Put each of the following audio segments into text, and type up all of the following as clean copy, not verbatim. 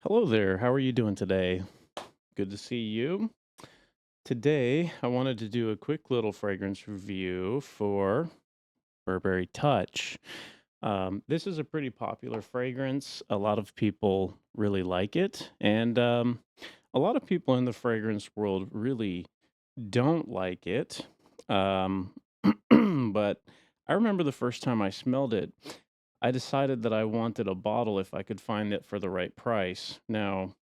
Hello there. How are you doing today? Good to see you. Today, I wanted to do a quick little fragrance review for Burberry Touch. This is a pretty popular fragrance. A lot of people really like it, and a lot of people in the fragrance world really don't like it. Um, but I remember the first time I smelled it, I decided that I wanted a bottle if I could find it for the right price. Now,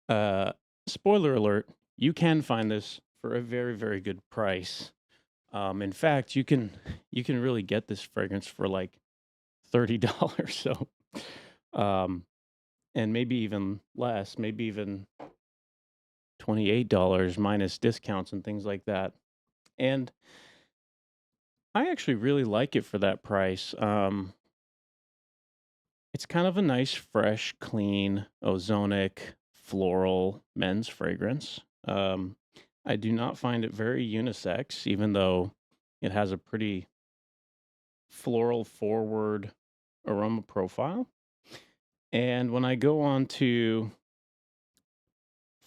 Uh, spoiler alert, you can find this for a very, very good price. In fact, you can really get this fragrance for like $30. So, um, and maybe even less, maybe even $28 minus discounts and things like that. And I actually really like it for that price. It's kind of a nice, fresh, clean, ozonic, floral men's fragrance. I do not find it very unisex, even though it has a pretty floral forward aroma profile. And when I go on to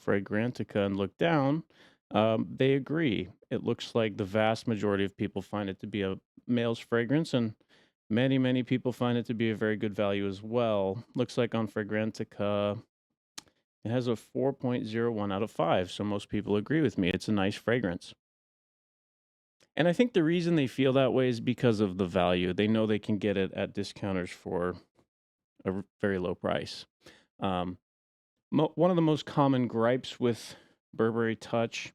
Fragrantica and look down, they agree. It looks like the vast majority of people find it to be a male's fragrance, and many, many people find it to be a very good value as well. Looks like on Fragrantica, it has a 4.01 out of 5, so most people agree with me. It's a nice fragrance. And I think the reason they feel that way is because of the value. They know they can get it at discounters for a very low price. Um, One of the most common gripes with Burberry Touch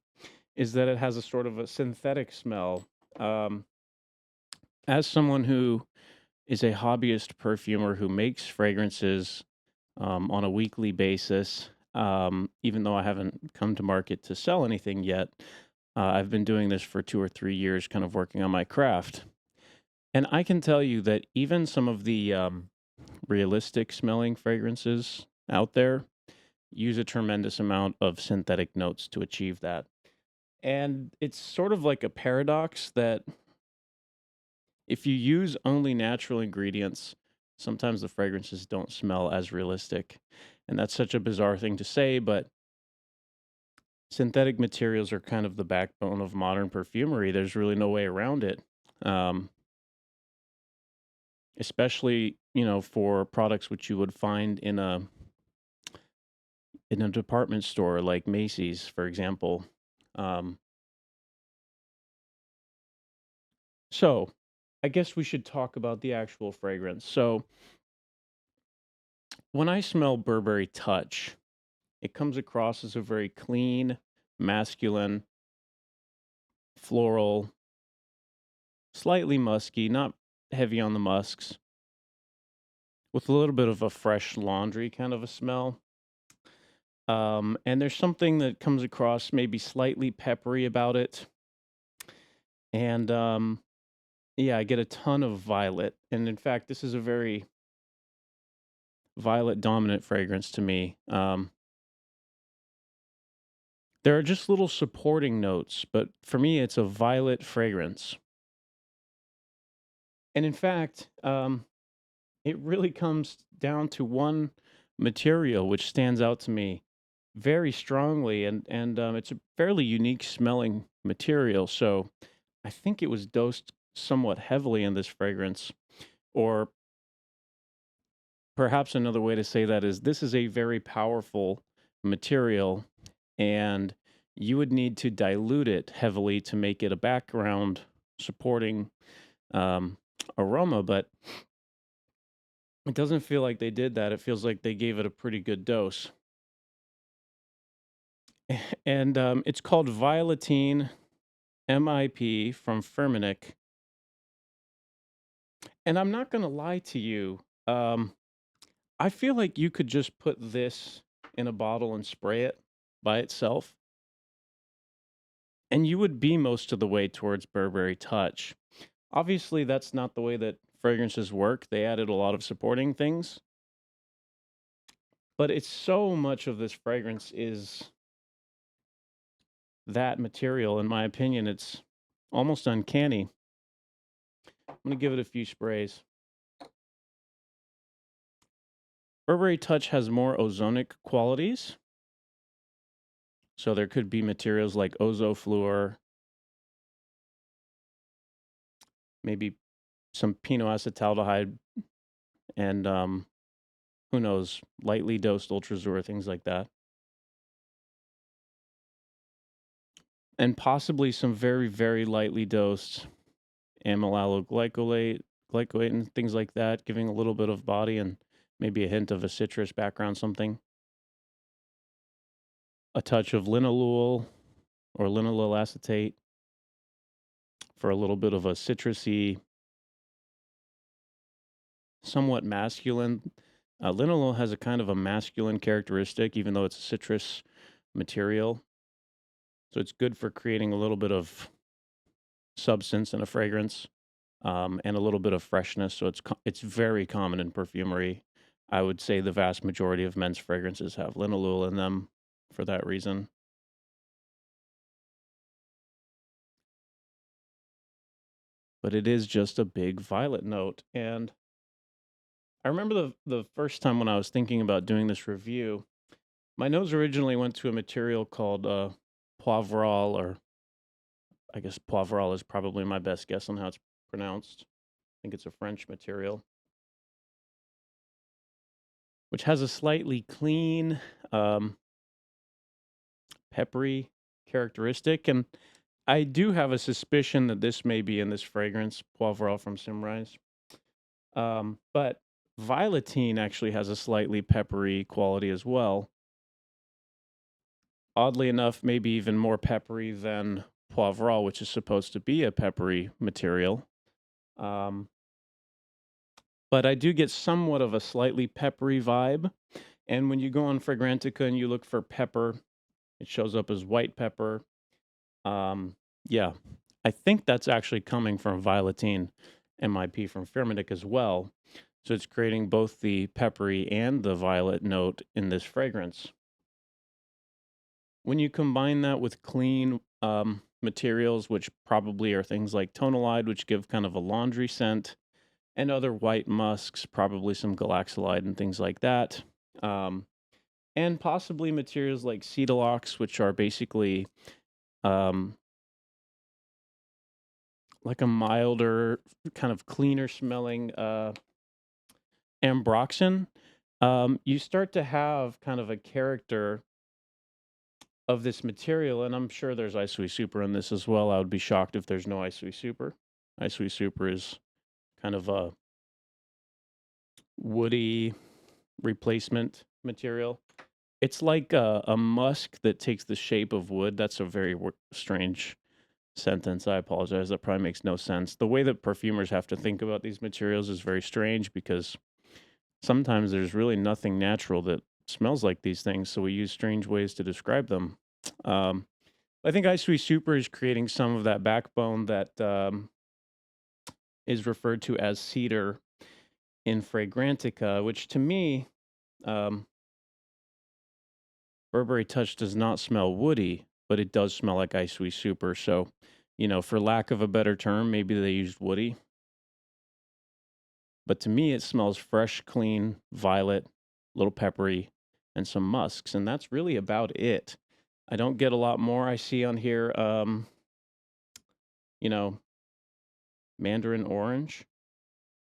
is that it has a sort of a synthetic smell. Um, as someone who is a hobbyist perfumer who makes fragrances on a weekly basis, even though I haven't come to market to sell anything yet, I've been doing this for 2 or 3 years, kind of working on my craft. And I can tell you that even some of the realistic smelling fragrances out there use a tremendous amount of synthetic notes to achieve that. And it's sort of like a paradox that if you use only natural ingredients, sometimes the fragrances don't smell as realistic. And that's such a bizarre thing to say, but synthetic materials are kind of the backbone of modern perfumery. There's really no way around it. Um, Especially, for products which you would find in a department store like Macy's, for example. Um, so I guess we should talk about the actual fragrance. So when I smell Burberry Touch, it comes across as a very clean, masculine, floral, slightly musky, not heavy on the musks, with a little bit of a fresh laundry kind of a smell. And there's something that comes across maybe slightly peppery about it. And yeah, I get a ton of violet. And in fact, this is a very violet dominant fragrance to me. There are just little supporting notes, but for me, it's a violet fragrance. And in fact, it really comes down to one material which stands out to me very strongly, and it's a fairly unique smelling material. So I think it was dosed somewhat heavily in this fragrance, or perhaps another way to say that is this is a very powerful material, and you would need to dilute it heavily to make it a background supporting um, aroma, but it doesn't feel like they did that. It feels like they gave it a pretty good dose. And it's called Violetine MIP from Firmenich. And I'm not going to lie to you. I feel like you could just put this in a bottle and spray it by itself, and you would be most of the way towards Burberry Touch. Obviously, that's not the way that fragrances work. They added a lot of supporting things, but it's so much of this fragrance is that material. In my opinion, it's almost uncanny. I'm going to give it a few sprays. Burberry Touch has more ozonic qualities. So there could be materials like ozofluor, maybe some pinoacetaldehyde, and who knows, lightly dosed Ultrazor, things like that. And possibly some very, very lightly dosed glycolate and things like that, giving a little bit of body and maybe a hint of a citrus background, something. A touch of linalool or linalool acetate for a little bit of a citrusy, somewhat masculine. Linalool has a kind of a masculine characteristic, even though it's a citrus material. So it's good for creating a little bit of substance in a fragrance, and a little bit of freshness. So it's very common in perfumery. I would say the vast majority of men's fragrances have linalool in them for that reason. But it is just a big violet note. And I remember the first time when I was thinking about doing this review, my nose originally went to a material called Poivral, or I guess Poivral is probably my best guess on how it's pronounced. I think it's a French material, which has a slightly clean, um, peppery characteristic. And I do have a suspicion that this may be in this fragrance, Poivral from Simrise. But Violetine actually has a slightly peppery quality as well. Oddly enough, maybe even more peppery than Poivral, which is supposed to be a peppery material. Um, but I do get somewhat of a slightly peppery vibe. And when you go on Fragrantica and you look for pepper, it shows up as white pepper. Yeah, I think that's actually coming from Violetine MIP from Firmenich as well. So it's creating both the peppery and the violet note in this fragrance. When you combine that with clean materials, which probably are things like tonalide, which give kind of a laundry scent, and other white musks, probably some galaxolide and things like that, and possibly materials like cetylox, which are basically um, like a milder, kind of cleaner smelling ambroxan, you start to have kind of a character of this material, and I'm sure there's Isui Super in this as well. I would be shocked if there's no Isui Super. Isui Super is kind of a woody replacement material. It's like a musk that takes the shape of wood. That's a very strange sentence. I apologize. That probably makes no sense. The way that perfumers have to think about these materials is very strange because sometimes there's really nothing natural that smells like these things, so we use strange ways to describe them. Um, I think Isui Super is creating some of that backbone that is referred to as cedar in Fragrantica, which to me, um, Burberry Touch does not smell woody, but it does smell like Isui Super. So, for lack of a better term, maybe they used woody. But to me, it smells fresh, clean, violet, a little peppery, and some musks. And that's really about it. I don't get a lot more. I see on here, you know, mandarin orange.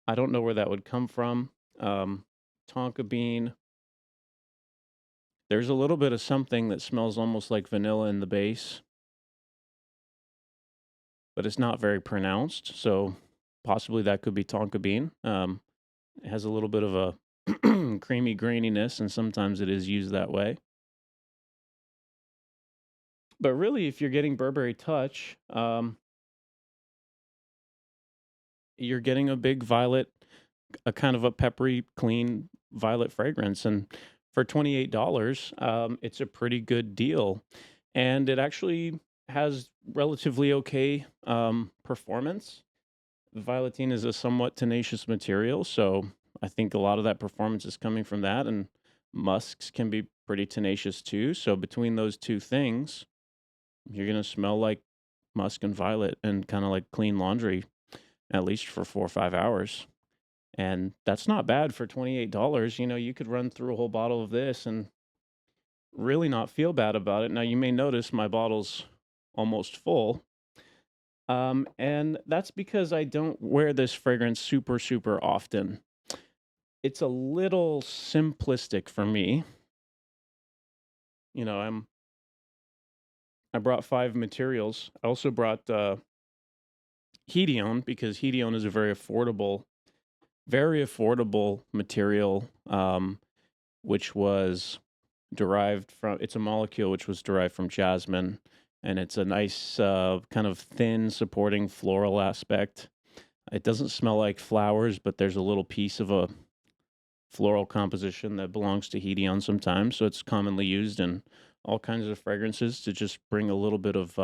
I don't know where that would come from. Tonka bean. There's a little bit of something that smells almost like vanilla in the base, but it's not very pronounced. So possibly that could be tonka bean. It has a little bit of a creamy graininess, and sometimes it is used that way. But really, if you're getting Burberry Touch, you're getting a big violet, a kind of a peppery, clean violet fragrance. And for $28, it's a pretty good deal. And it actually has relatively okay performance. Violetine is a somewhat tenacious material, so I think a lot of that performance is coming from that. And musks can be pretty tenacious too. So between those two things, you're going to smell like musk and violet and kind of like clean laundry, at least for 4 or 5 hours. And that's not bad for $28. You could run through a whole bottle of this and really not feel bad about it. Now, you may notice my bottle's almost full. And that's because I don't wear this fragrance super, super often. It's a little simplistic for me. You know, I brought 5 materials. I also brought Hedione because Hedione is a very affordable material, which was derived from. It's a molecule which was derived from jasmine, and it's a nice kind of thin supporting floral aspect. It doesn't smell like flowers, but there's a little piece of a floral composition that belongs to Hedione sometimes. So it's commonly used in all kinds of fragrances to just bring a little bit of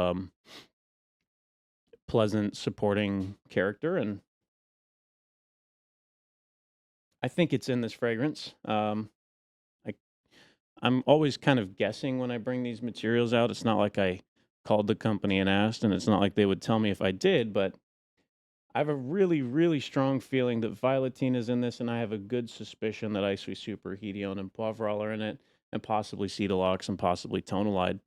pleasant supporting character. And I think it's in this fragrance. I, I'm always kind of guessing when I bring these materials out. It's not like I called the company and asked, and it's not like they would tell me if I did, but I have a really, really strong feeling that Violetina is in this, and I have a good suspicion that Icy Super, Hedione, and Poivral are in it, and possibly Cetalox and possibly Tonalide.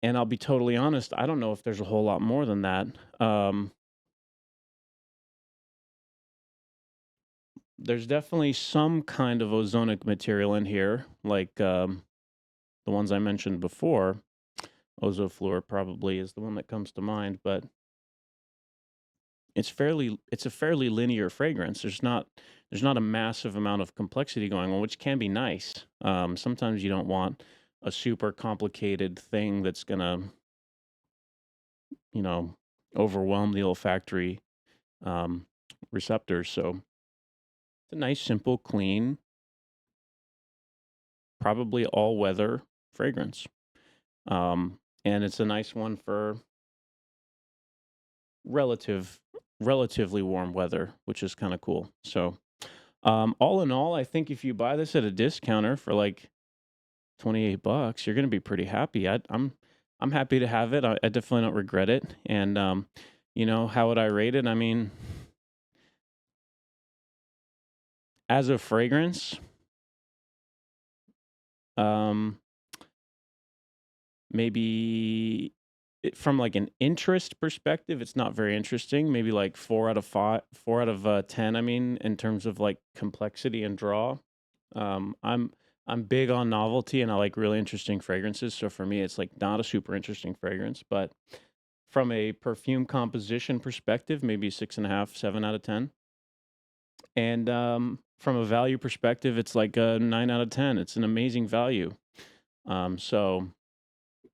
And I'll be totally honest, I don't know if there's a whole lot more than that. Um, there's definitely some kind of ozonic material in here, like the ones I mentioned before. Ozofluor probably is the one that comes to mind, but it's a fairly linear fragrance. There's not a massive amount of complexity going on, which can be nice. Sometimes you don't want a super complicated thing that's gonna, you know, overwhelm the olfactory um, receptors. So it's a nice, simple, clean, probably all weather fragrance. And it's a nice one for relative relatively warm weather, which is kind of cool. So all in all, I think if you buy this at a discounter for like $28, you're gonna be pretty happy. I'm happy to have it. I definitely don't regret it. And how would I rate it? I mean, as a fragrance, um, maybe from like an interest perspective, it's not very interesting. Maybe like 4 out of 5, 4 out of 10. I mean, in terms of like complexity and draw. I'm big on novelty and I like really interesting fragrances. So for me, it's like not a super interesting fragrance, but from a perfume composition perspective, maybe 6.5, 7 out of 10. And from a value perspective, it's like a 9 out of 10. It's an amazing value. So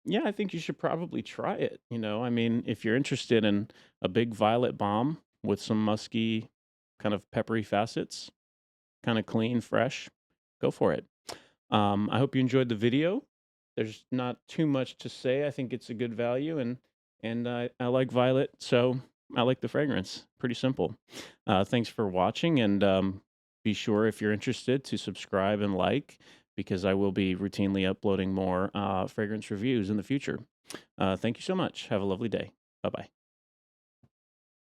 yeah, I think you should probably try it. I mean, if you're interested in a big violet bomb with some musky, kind of peppery facets, kind of clean, fresh, go for it. I hope you enjoyed the video. There's not too much to say. I think it's a good value, and I like violet, so I like the fragrance. Pretty simple. Thanks for watching, and be sure if you're interested to subscribe and like because I will be routinely uploading more fragrance reviews in the future. Thank you so much. Have a lovely day. Bye bye.